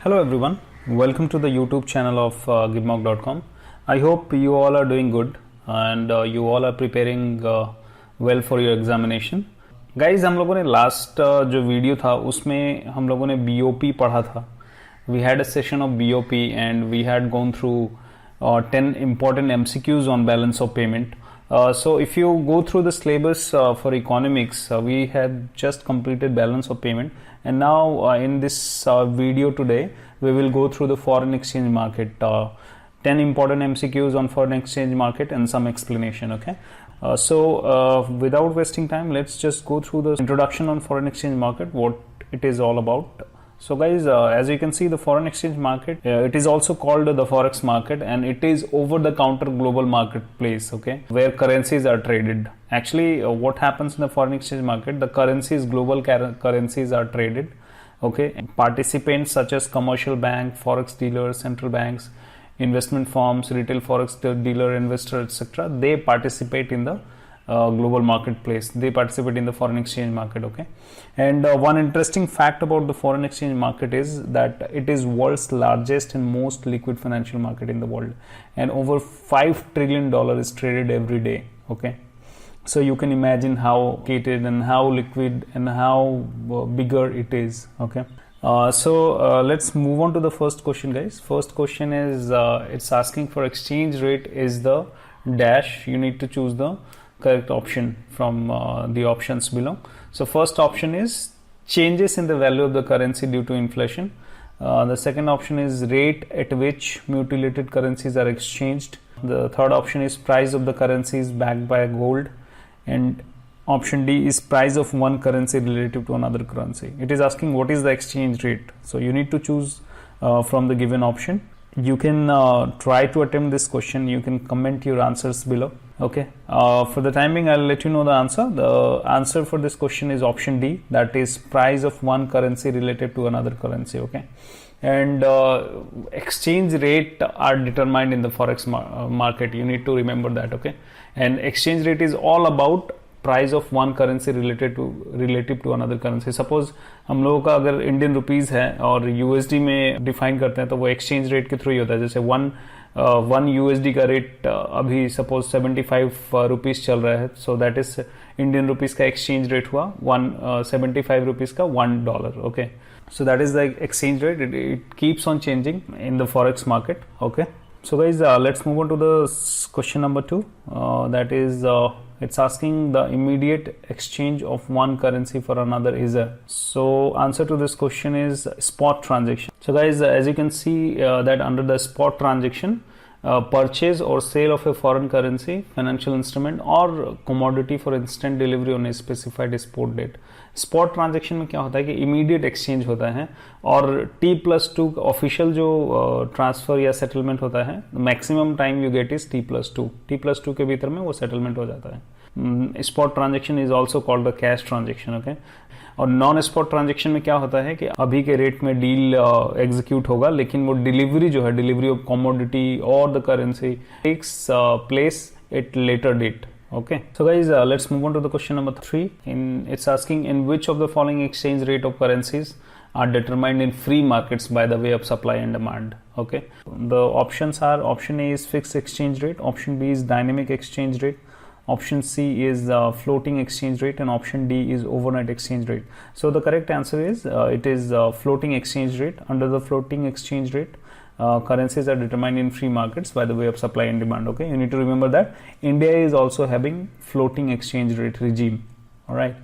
Hello everyone, welcome to the YouTube channel of gibmock.com. I hope you all are doing good and you all are preparing well for your examination. Guys, हम लोगों ने last जो video था उसमें हम लोगों ने BOP पढ़ा था. We had a session of BOP and we had gone through 10 important MCQs on balance of payment. So if you go through the syllabus for economics, we have just completed balance of payment, and now in this video today we will go through the foreign exchange market, 10 important MCQs on foreign exchange market and some explanation. Okay, so without wasting time, let's just go through the introduction on foreign exchange market, what it is all about. So guys, as you can see, the foreign exchange market, it is also called the FOREX market, and it is over-the-counter global marketplace, okay, where currencies are traded. Actually, what happens in the foreign exchange market, the currencies, global currencies are traded, okay. Participants such as commercial bank, forex dealers, central banks, investment firms, retail forex dealer, investor, etc., they participate in the global marketplace. They participate in the foreign exchange market, okay. And one interesting fact about the foreign exchange market is that it is world's largest and most liquid financial market in the world, and over $5 trillion is traded every day, okay. So you can imagine how gated and how liquid and how bigger it is, okay. So let's move on to the first question, guys. First question is it's asking for exchange rate is the dash. You need to choose the correct option from the options below. So first option is changes in the value of the currency due to inflation. The second option is rate at which mutilated currencies are exchanged. The third option is price of the currencies backed by gold, and option D is price of one currency relative to another currency. It is asking what is the exchange rate. So you need to choose from the given option. You can try to attempt this question. You can comment your answers below. Okay, for the time being, I'll let you know the answer. The answer for this question is option D, that is price of one currency relative to another currency, okay. And exchange rate are determined in the forex market. You need to remember that, okay. And exchange rate is all about price of one currency relative to another currency. Suppose हम लोगों का अगर Indian rupees है और USD में define करते हैं तो वो एक्सचेंज रेट के थ्रू ही होता है. जैसे वन यूएसडी का रेट अभी सपोज 75 रुपीस चल रहा है, so that is Indian rupees का एक्सचेंज रेट हुआ 75 रुपीस का $1, okay. So that is the exchange rate. It keeps on changing in the forex market, okay. So guys, let's move on to the question number 2. That is it's asking the immediate exchange of one currency for another is a. So answer to this question is spot transaction. So guys, as you can see that under the spot transaction, purchase or sale of a foreign currency, financial instrument or commodity for instant delivery on a specified spot date. Spot transaction में क्या होता है कि immediate exchange होता है, और T+2 official जो transfer या सेटलमेंट होता है, maximum time you get is T+2. T+2 के भीतर में वो सेटलमेंट हो जाता है. Spot transaction is also called the cash transaction, okay. और नॉन स्पॉट ट्रांजेक्शन में क्या होता है कि अभी के रेट में डील एग्जीक्यूट होगा, लेकिन वो डिलीवरी जो है, डिलीवरी ऑफ कमोडिटी और the currency takes place at later date. Okay, so guys, let's move on to the question number 3. It's asking in which of the following exchange rate of currencies are determined in free markets by the way of supply and demand. Okay, the options are: option A is fixed exchange rate, option B is dynamic exchange rate, option C is floating exchange rate, and option D is overnight exchange rate. So the correct answer is it is floating exchange rate. Under the floating exchange rate, currencies are determined in free markets by the way of supply and demand, okay. You need to remember that India is also having floating exchange rate regime, all right.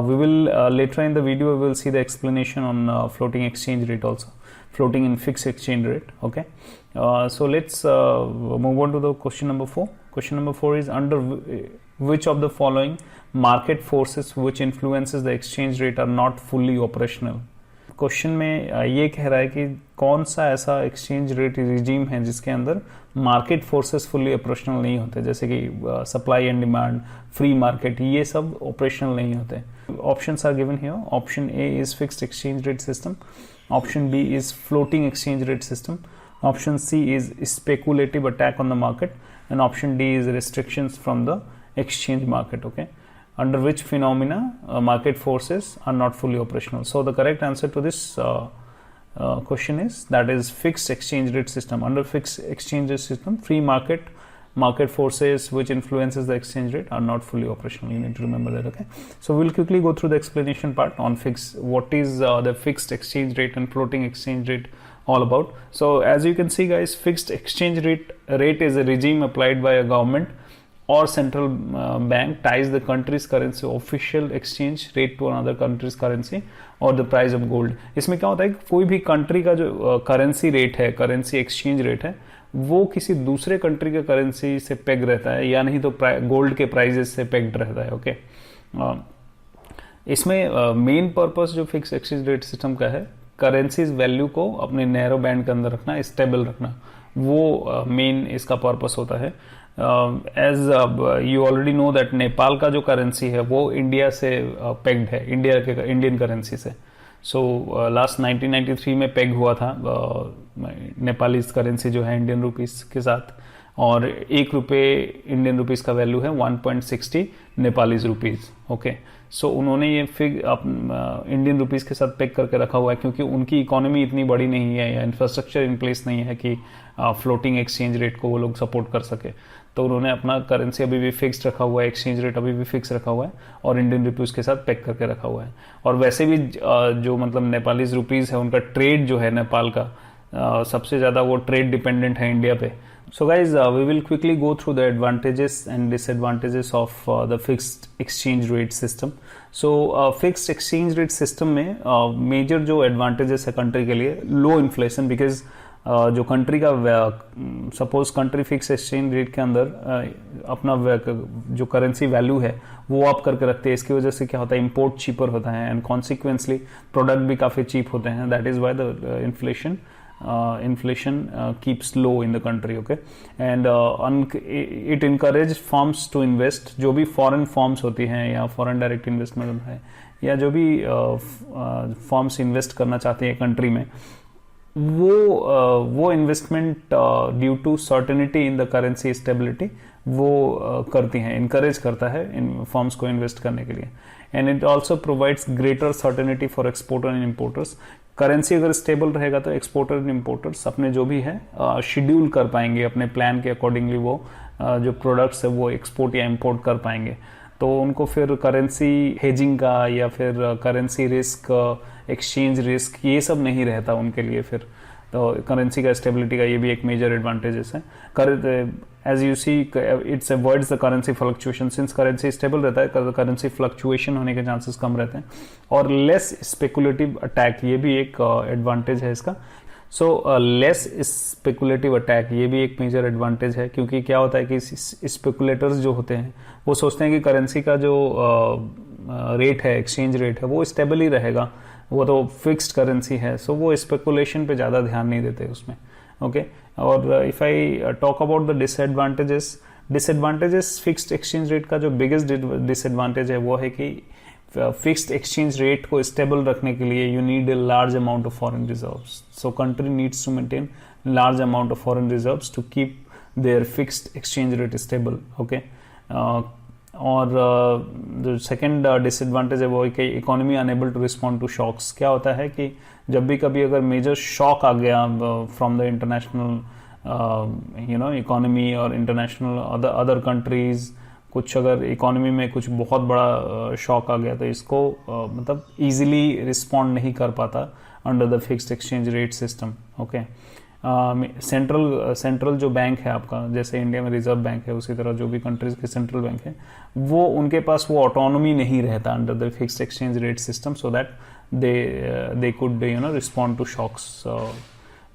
We will later in the video we will see the explanation on floating exchange rate also, floating and fixed exchange rate, okay. So let's move on to the question number 4. Question number 4 is under which of the following market forces which influences the exchange rate are not fully operational. Question में ये कह रहा है कि कौन सा ऐसा exchange rate regime है जिसके अंदर मार्केट फोर्सेस फुल्ली ऑपरेशनल नहीं होते, जैसे कि supply and demand, free market, ये सब ऑपरेशनल नहीं होते. Options are given here. Option A is fixed exchange rate system, option B is floating exchange rate system, option C is speculative attack on the market, and option D is restrictions from the exchange market, okay. under which phenomena market forces are not fully operational. So the correct answer to this question is, that is fixed exchange rate system. Under fixed exchange rate system, free market forces which influences the exchange rate are not fully operational. You need to remember that. Okay, so we'll quickly go through the explanation part on what is the fixed exchange rate and floating exchange rate all about. So as you can see, guys, fixed exchange rate is a regime applied by a government or central bank ties the country's currency official exchange rate to another country's currency और the price of gold. इसमें क्या होता है कि कोई भी country का जो करेंसी रेट है, करेंसी एक्सचेंज रेट है, वो किसी दूसरे कंट्री के करेंसी से पेग रहता है, या नहीं तो गोल्ड के प्राइजेस से पेग्ड रहता है. ओके, इसमें मेन पर्पस जो फिक्स एक्सचेंज रेट सिस्टम का है, करेंसीज वैल्यू को अपने नैरो बैंड के अंदर रखना, स्टेबल रखना, वो मेन इसका पर्पस होता है. As you already know that Nepal का जो करेंसी है वो इंडिया से पेग्ड है, इंडियन करेंसी से. सो लास्ट 1993 में पेग हुआ था नेपाली करेंसी जो है इंडियन रुपीस के साथ, और ₹1 इंडियन रुपीस का वैल्यू है 1.60 नेपाली रुपीस. ओके, सो उन्होंने ये इंडियन रुपीस के साथ पेग करके रखा हुआ है, क्योंकि उनकी इकोनॉमी इतनी बड़ी नहीं है या इंफ्रास्ट्रक्चर इन प्लेस नहीं है कि फ्लोटिंग एक्सचेंज रेट को वो लोग सपोर्ट कर सके. तो उन्होंने अपना करेंसी अभी भी फिक्स्ड रखा हुआ है, एक्सचेंज रेट अभी भी फिक्स रखा हुआ है और इंडियन रुपीस के साथ पेग करके रखा हुआ है. और वैसे भी जो मतलब नेपाली रुपीस है, उनका ट्रेड जो है नेपाल का, सबसे ज़्यादा वो ट्रेड डिपेंडेंट है इंडिया पे. So guys, we will quickly go through the advantages and disadvantages of the fixed exchange rate system. So fixed exchange rate system में major जो advantages है country के लिए, low inflation, because जो country का suppose country fix exchange rate के अंदर अपना जो करेंसी वैल्यू है वो आप करके रखते हैं. इसकी वजह से क्या होता है, इंपोर्ट चीपर होता है एंड कॉन्सिक्वेंसली प्रोडक्ट भी काफ़ी चीप होते हैं. That is why the inflation keeps low in the country. Okay, and it encourage firms to invest. जो भी foreign firms होती हैं या foreign direct investment है, या जो भी firms invest करना चाहते हैं कंट्री में, वो investment due to certainty in the currency stability वो करती हैं, इनकरेज करता है इन फर्म्स को इन्वेस्ट करने के लिए. And it also provides greater certainty for exporter and importers. Currency अगर स्टेबल रहेगा तो एक्सपोर्टर एंड इम्पोर्टर्स अपने जो भी है शेड्यूल कर पाएंगे, अपने प्लान के अकॉर्डिंगली वो जो प्रोडक्ट्स है वो एक्सपोर्ट या इम्पोर्ट कर पाएंगे. तो उनको फिर करेंसी हेजिंग का या फिर करेंसी रिस्क, एक्सचेंज रिस्क, ये सब नहीं रहता उनके लिए. फिर तो करेंसी का स्टेबिलिटी का ये भी एक मेजर एडवांटेजेस है. As you see, it's avoids the currency fluctuation. Since currency stable रहता है, करेंसी फ्लक्चुएशन होने के चांसेस कम रहते हैं. और लेस स्पेकुलेटिव अटैक, ये भी एक एडवांटेज है इसका. सो लेस स्पेकुलेटिव अटैक, ये भी एक मेजर एडवांटेज है, क्योंकि क्या होता है कि स्पेकुलेटर्स जो होते हैं वो सोचते हैं कि करेंसी का जो रेट है, एक्सचेंज रेट है, वो स्टेबल ही रहेगा, वो तो फिक्स्ड करेंसी है. सो वो स्पेकुलेशन पे ज़्यादा ध्यान नहीं देते उसमें. ओके, और if I talk about the disadvantages fixed exchange rate का जो बिगेस्ट डिसएडवांटेज है वो है कि फिक्स्ड एक्सचेंज रेट को स्टेबल रखने के लिए you need a large amount of foreign reserves. So country needs to maintain large amount of foreign reserves to keep their fixed exchange rate stable. Okay, और जो सेकेंड डिसएडवांटेज है वो है कि economy unable to respond to shocks. क्या होता है कि जब भी कभी अगर मेजर शॉक आ गया फ्रॉम द इंटरनेशनल इकोनॉमी और इंटरनेशनल अदर कंट्रीज, कुछ अगर इकोनॉमी में कुछ बहुत बड़ा शॉक आ गया तो इसको मतलब इजीली रिस्पॉन्ड नहीं कर पाता under the fixed exchange rate system. Okay, central जो बैंक है आपका, जैसे इंडिया में रिजर्व बैंक है, उसी तरह जो भी कंट्रीज के सेंट्रल बैंक है, वो उनके पास वो ऑटोनॉमी नहीं रहता under the fixed exchange rate system, so that they could respond to shocks.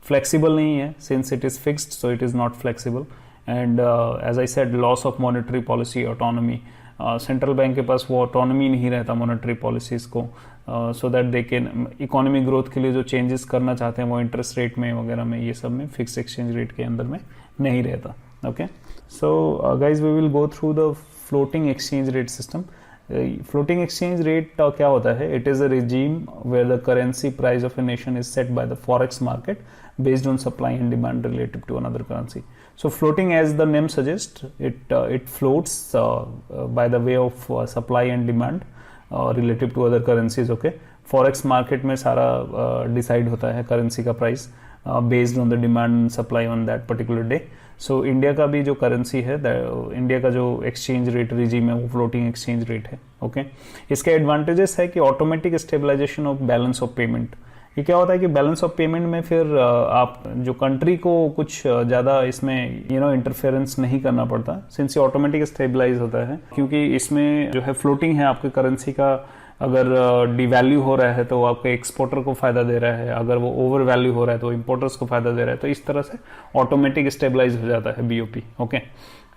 Flexible नहीं है, since it is fixed so it is not flexible. And as I said, loss of monetary policy autonomy. Central bank के पास वो autonomy नहीं रहता monetary policies को, so that they can economy growth के लिए जो चेंजेस करना चाहते हैं वो इंटरेस्ट रेट में वगैरह में, ये सब में फिक्स एक्सचेंज रेट के अंदर में नहीं रहता. Okay, so guys we will go through the floating exchange rate system. Floating exchange rate क्या होता है? It is a regime where the currency price of a nation is set by the forex market based on supply and demand relative to another currency. So floating, as the name suggests, it floats by the way of supply and demand relative to other currencies. Okay, forex market में सारा decide होता है currency का price based on the demand and supply on that particular day. So India का भी जो currency है, India का जो एक्सचेंज रेट रिजीम है वो फ्लोटिंग एक्सचेंज रेट है. ओके, इसके एडवांटेजेस है कि automatic stabilisation of balance of payment. ये क्या होता है कि बैलेंस ऑफ पेमेंट में फिर आप जो कंट्री को कुछ ज़्यादा इसमें इंटरफेरेंस नहीं करना पड़ता, सिंस ये ऑटोमेटिक स्टेबलाइज होता है. क्योंकि इसमें जो है फ्लोटिंग है, आपके करेंसी का अगर डिवैल्यू हो रहा है तो आपके एक्सपोर्टर को फायदा दे रहा है, अगर वो ओवर वैल्यू हो रहा है तो इंपोर्टर्स को फायदा दे रहा है. तो इस तरह से ऑटोमेटिक स्टेबलाइज हो जाता है BOP. Okay,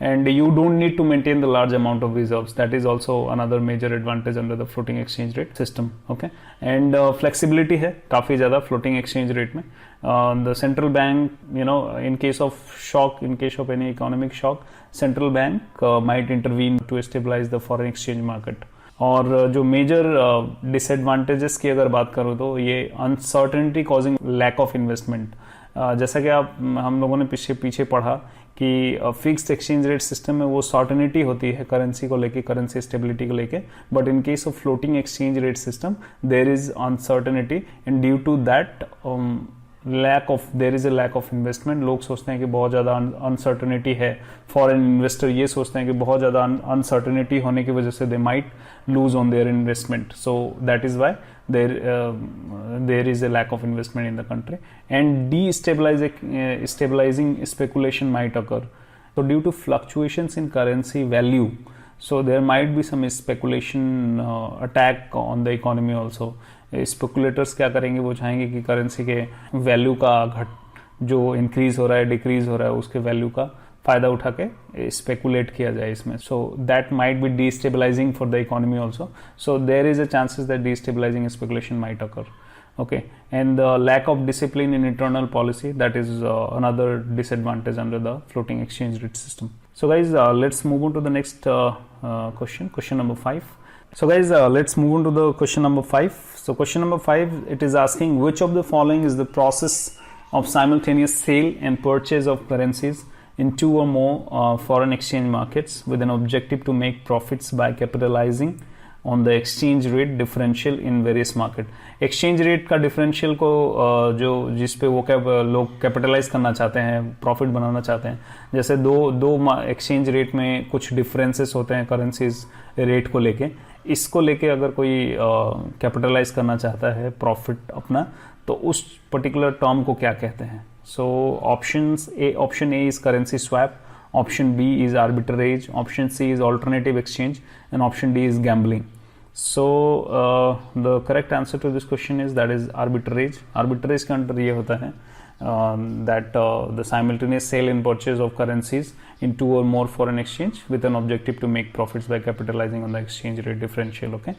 and you don't need to maintain the large amount of reserves. That is also another major advantage under the floating exchange rate system. Okay, and flexibility है काफ़ी ज़्यादा floating exchange rate में. The central bank, in case of shock, in case of any economic shock, central bank might intervene to stabilize the foreign exchange market. और जो major disadvantages की अगर बात करूँ तो ये uncertainty causing lack of investment. जैसा कि हम लोगों ने पीछे पढ़ा कि फिक्स्ड एक्सचेंज रेट सिस्टम में वो सर्टेनिटी होती है करेंसी को लेके, करेंसी स्टेबिलिटी को लेके. But in case of floating exchange rate system there is uncertainty and due to that there is a lack of investment. लोग सोचते हैं कि बहुत ज़्यादा अनसर्टेनिटी है. फॉरेन इन्वेस्टर ये सोचते हैं कि बहुत ज़्यादा अनसर्टेनिटी होने की वजह से they might lose on their investment. So that is why there is a lack of investment in the country, and stabilizing speculation might occur. So due to fluctuations in currency value, so there might be some speculation attack on the economy also. Speculators क्या करेंगे, वो चाहेंगे कि currency के value का जो increase हो रहा है, डिक्रीज हो रहा है, उसके वैल्यू का फायदा उठा के स्पेकुलेट किया जाए इसमें. So that might be destabilising for the economy also. So there is a chances that destabilising speculation might occur. Okay, and the lack of discipline in internal policy, that is another disadvantage under the floating exchange rate system. So guys, let's move on to the next question number 5. So guys, let's move on to the question number 5. So question number 5, it is asking which of the following is the process of simultaneous sale and purchase of currencies in two or more foreign exchange markets with an objective to make profits by capitalizing on the exchange rate differential in various market. Exchange rate का differential को जो जिस पे वो लोग capitalise करना चाहते हैं, प्रॉफिट बनाना चाहते हैं. जैसे दो एक्सचेंज रेट में कुछ डिफरेंसेस होते हैं करेंसीज रेट को लेके. इसको लेके अगर कोई कैपिटलाइज करना चाहता है प्रॉफिट अपना, तो उस पर्टिकुलर टर्म को क्या कहते हैं. So option A is currency swap, option B is arbitrage, option C is alternative exchange, and option D is gambling. So the correct answer to this question is that is arbitrage. Arbitrage का अंतर ये होता है that the simultaneous sale and purchase of currencies in two or more foreign exchange with an objective to make profits by capitalizing on the exchange rate differential. Okay.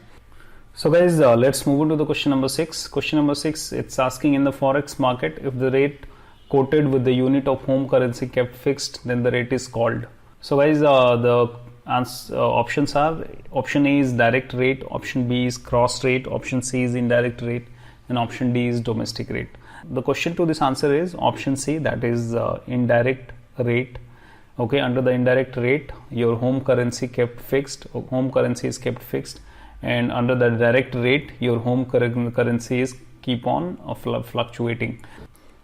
So guys, let's move on to the question number 6. Question number 6, it's asking in the forex market if the rate quoted with the unit of home currency kept fixed, then the rate is called. So guys, the options are option A is direct rate, option B is cross rate, option C is indirect rate, and option D is domestic rate. The question to this answer is option C, that is indirect rate. Okay, under the indirect rate your home currency kept fixed, home currency is kept fixed, and under the direct rate your home currency is keep on fluctuating.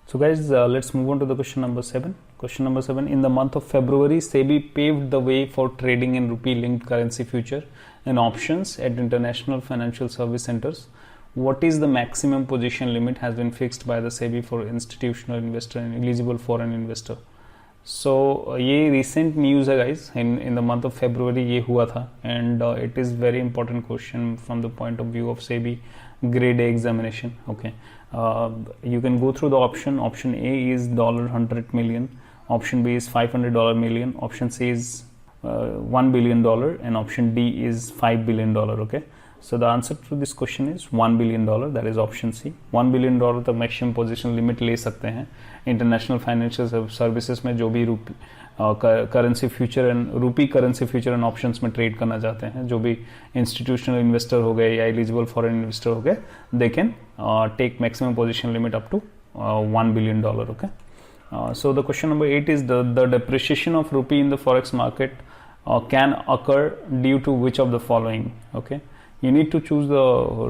So guys, let's move on to the question number 7. Question number 7, in the month of February, SEBI paved the way for trading in rupee-linked currency future and options at international financial service centers. What is the maximum position limit has been fixed by the SEBI for institutional investor and eligible foreign investor? So ये recent news है guys. In the month of February ये हुआ था, and it is very important question from the point of view of SEBI Grade A examination. Okay. You can go through the option. Option A is $100 million, option B is $500 million, option C is $1 billion, and option D is $5 billion. Okay, so the answer to this question is $1 billion, that is option C. $1 billion तक maximum position limit ले सकते हैं international financial services में जो भी currency future and रूपी currency future and options में trade करना चाहते हैं, जो भी इंस्टीट्यूशनल इन्वेस्टर हो गए या एलिजिबल फॉरेन इन्वेस्टर हो गए, they can take maximum position limit up to $1 billion. Okay, so the question number 8 is the depreciation of rupee in the forex market can occur due to which of the following. Okay, you need to choose the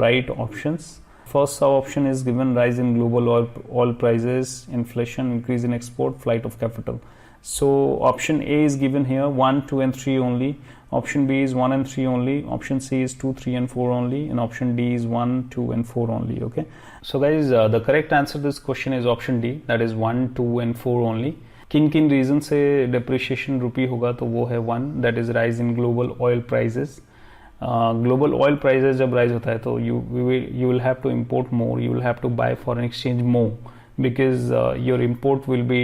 right options. First option is given: rise in global oil prices, inflation, increase in export, flight of capital. So option A is given here, 1, 2 and 3 only. Option B is 1 and 3 only. Option C is 2, 3 and 4 only. And option D is 1, 2 and 4 only. Okay. So guys, the correct answer to this question is option D, that is 1, 2 and 4 only. किन reason से depreciation रुपी होगा, तो वो है 1, that is rise in global oil prices. Global oil prices जब rise होता है तो you will have to import more, you will have to buy foreign exchange more, because your import will be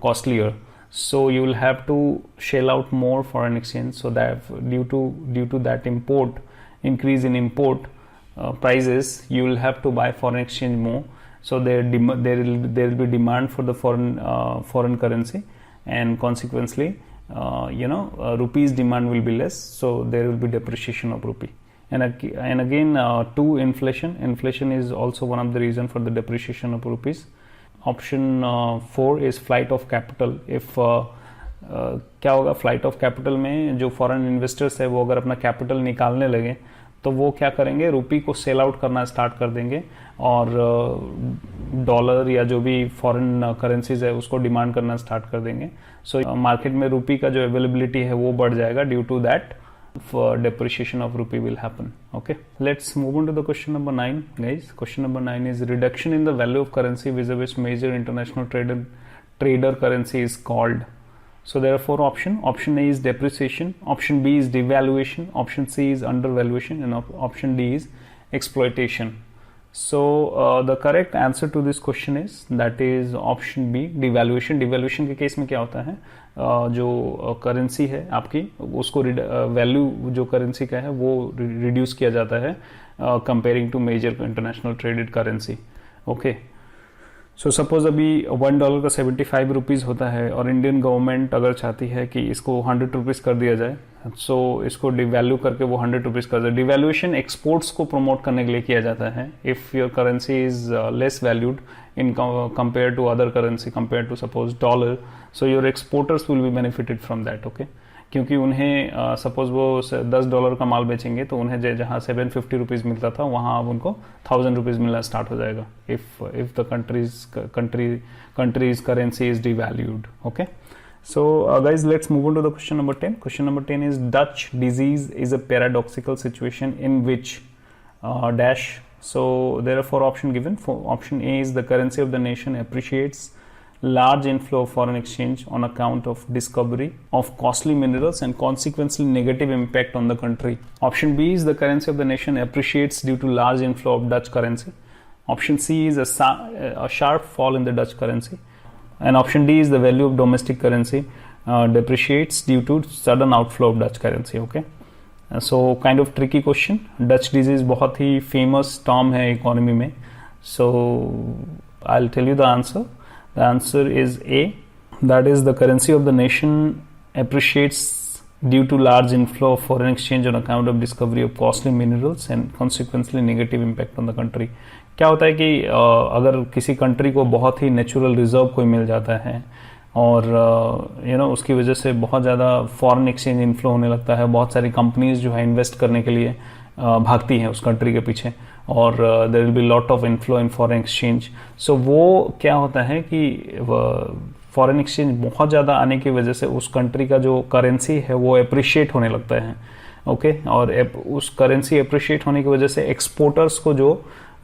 costlier. So you will have to shell out more foreign exchange, so that due to that increase in import prices, you will have to buy foreign exchange more. So there will be demand for the foreign currency, and consequently rupee's demand will be less, so there will be depreciation of rupee. And again, 2, inflation is also one of the reason for the depreciation of rupees. Option 4 is flight of capital. If क्या होगा, flight of capital में जो foreign investors है वो अगर अपना capital निकालने लगे तो वो क्या करेंगे, रुपी को सेल आउट करना स्टार्ट कर देंगे और डॉलर या जो भी फॉरेन करेंसीज है उसको डिमांड करना स्टार्ट कर देंगे. सो मार्केट में रुपी का जो अवेलेबिलिटी है वो बढ़ जाएगा. Due to that depreciation of rupee will happen. Okay, let's move on to the question number 9, guys. Question number 9 is: reduction in the value of currency vis-a-vis major international trader currency is called. So there are 4 options. Option A is depreciation, option B is devaluation, option C is undervaluation, and option D is exploitation. So the correct answer to this question is, that is option B, devaluation. Devaluation के case में क्या होता है, जो currency है आपकी उसको value जो करेंसी का है वो रिड्यूस किया जाता है comparing to major international traded currency. Okay, so suppose अभी $1 का 75 रुपीज़ होता है और इंडियन गवर्नमेंट अगर चाहती है कि इसको 100 रुपीज़ कर दिया जाए, सो इसको डिवैल्यू करके वो 100 रुपीज़ कर दे. डिवैल्यूएशन एक्सपोर्ट्स को प्रमोट करने के लिए किया जाता है. If your currency is less valued in compared to other currency, compared to suppose dollar, so your exporters will be benefited from that. Okay, क्योंकि उन्हें सपोज वो $10 का माल बेचेंगे तो उन्हें जहाँ 750 रुपीज़ मिलता था वहाँ अब उनको 1000 रुपीज़ मिलना स्टार्ट हो जाएगा if the country's currency is devalued. Okay, so guys, let's move on to the question number 10. Question number 10 is: Dutch disease is a paradoxical situation in which dash. So there are 4 options given. Option A is: the currency of the nation appreciates, large inflow of foreign exchange on account of discovery of costly minerals and consequently negative impact on the country. Option B is: the currency of the nation appreciates due to large inflow of Dutch currency. Option C is a sharp fall in the Dutch currency. And option D is: the value of domestic currency depreciates due to sudden outflow of Dutch currency. Okay, so kind of tricky question. Dutch disease बहुत ही famous term है economy में. So I'll tell you the answer. The answer is A, that is the currency of the nation appreciates due to large inflow of foreign exchange on account of discovery of costly minerals and consequently negative impact on the country. क्या होता है कि अगर किसी country को बहुत ही natural reserve कोई मिल जाता है और उसकी वजह से बहुत ज़्यादा फॉरेन एक्सचेंज इन्फ्लो होने लगता है, बहुत सारी कंपनीज जो है इन्वेस्ट करने के लिए भागती हैं उस कंट्री के पीछे और there will be lot of inflow in foreign exchange. So वो क्या होता है कि फॉरेन एक्सचेंज बहुत ज़्यादा आने की वजह से उस कंट्री का जो करेंसी है वो अप्रिशिएट होने लगता है. ओके, और उस करेंसी अप्रिशिएट होने की वजह से एक्सपोर्टर्स को जो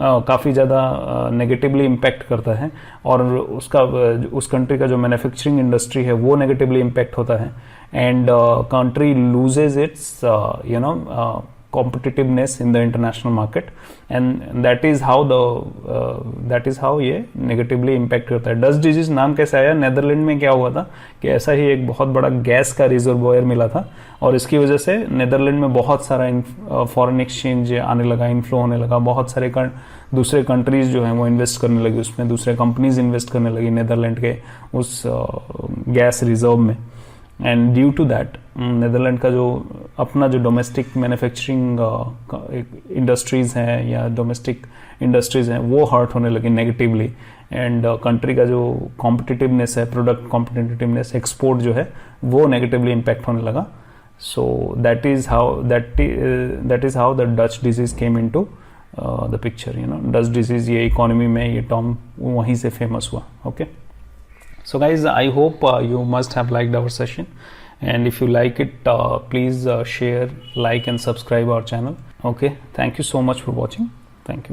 काफ़ी ज़्यादा नेगेटिवली इम्पैक्ट करता है और उस कंट्री का जो मैन्युफैक्चरिंग इंडस्ट्री है वो नेगेटिवली इम्पैक्ट होता है and country loses it's competitiveness in the international market, and that is how ये negatively impact करता है. डच डिजीज नाम कैसे आया? नेदरलैंड में क्या हुआ था कि ऐसा ही एक बहुत बड़ा गैस का रिजर्वोयर मिला था और इसकी वजह से नेदरलैंड में बहुत सारा फॉरेन एक्सचेंज आने लगा, इन्फ्लो होने लगा. बहुत सारे दूसरे कंट्रीज जो हैं वो इन्वेस्ट करने लगी उसमें, दूसरे कंपनीज इन्वेस्ट करने लगी नेदरलैंड के उस गैस रिजर्व में. And due to that Netherland का जो अपना जो डोमेस्टिक मैन्युफैक्चरिंग इंडस्ट्रीज़ हैं या डोमेस्टिक इंडस्ट्रीज़ हैं वो हर्ट होने लगी नेगेटिवली एंड कंट्री का जो कॉम्पिटिटिवनेस है, प्रोडक्ट कॉम्पिटिटिवनेस, एक्सपोर्ट जो है वो नेगेटिवली इम्पैक्ट होने लगा. So that is how the Dutch disease came into the picture, you know, dust disease ये इकोनॉमी में ये टर्म वहीं से फेमस हुआ. Okay, so guys, I hope you must have liked our session, and if you like it, please share, like and subscribe our channel. Okay, thank you so much for watching. Thank you.